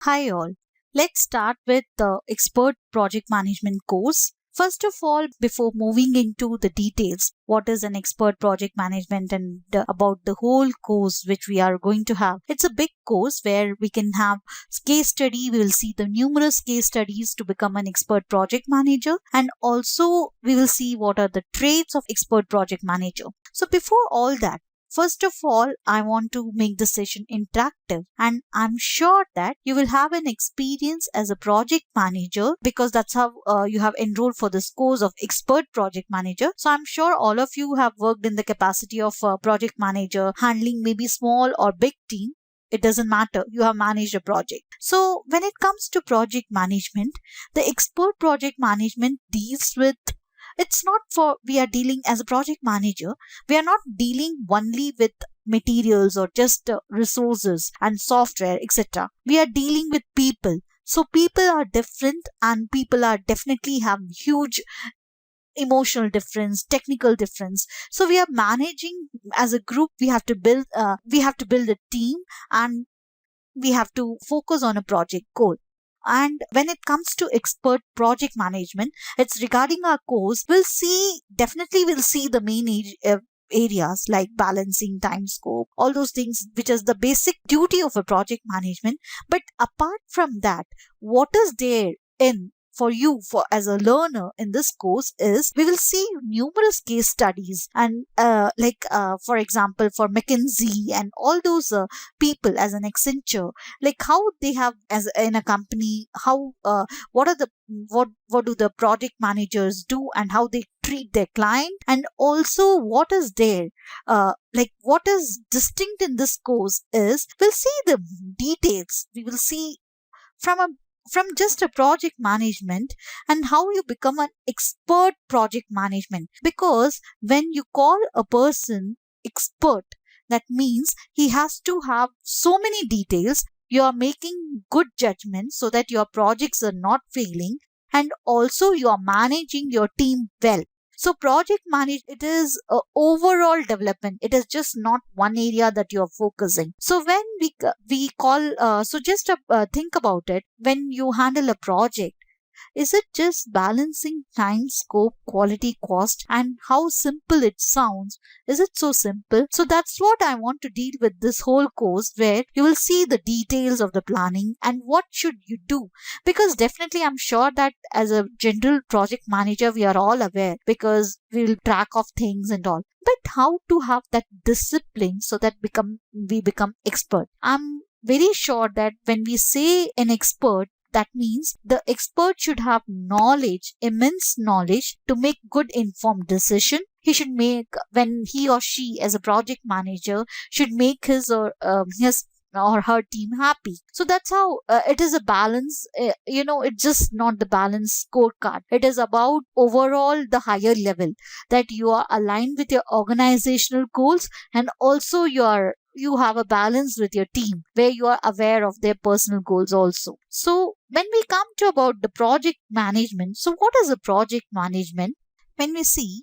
Hi all. Let's start with the expert project management course. First of all, before moving into the details, what is an expert project management and about the whole course which we are going to have. It's a big course where we can have case study. We will see the numerous case studies to become an expert project manager, and also we will see what are the traits of expert project manager. So before all that, first of all, I want to make the session interactive, and I'm sure that you will have an experience as a project manager because that's how you have enrolled for this course of expert project manager. So I'm sure all of you have worked in the capacity of project manager, handling maybe small or big team. It doesn't matter. You have managed a project. So when it comes to project management, the expert project management deals with, it's not for we are dealing as a project manager, we are not dealing only with materials or just resources and software, etc. We are dealing with people. So people are different, and people are definitely have huge emotional difference, technical difference. So we are managing as a group. We have to build a team, and we have to focus on a project goal. And when it comes to expert project management, it's regarding our course. We'll see the main areas like balancing time scope, all those things, which is the basic duty of a project management. But apart from that, what is there in for you for as a learner in this course is we will see numerous case studies, and for example, for McKinsey and all those people as an Accenture, like how they have as in a company, how what are the what do the project managers do and how they treat their client, and also what is there what is distinct in this course is we'll see the details. We will see from a from just a project management and how you become an expert project management, because when you call a person expert, that means he has to have so many details. You are making good judgments so that your projects are not failing, and also you are managing your team well. So project manage, it is a overall development. It is just not one area that you are focusing. So when we call just think about it. When you handle a project, is it just balancing time, scope, quality, cost, and how simple it sounds? Is it so simple? So that's what I want to deal with this whole course, where you will see the details of the planning and what should you do. Because definitely I'm sure that as a general project manager, we are all aware because we will track of things and all. But how to have that discipline so that we become expert? I'm very sure that when we say an expert, that means the expert should have knowledge, immense knowledge, to make good informed decision. He should make, when he or she as a project manager should make his or her team happy. So that's how it is a balance. It's just not the balance scorecard. It is about overall the higher level, that you are aligned with your organizational goals, and also you have a balance with your team where you are aware of their personal goals also. So when we come to about the project management, so what is a project management? When we see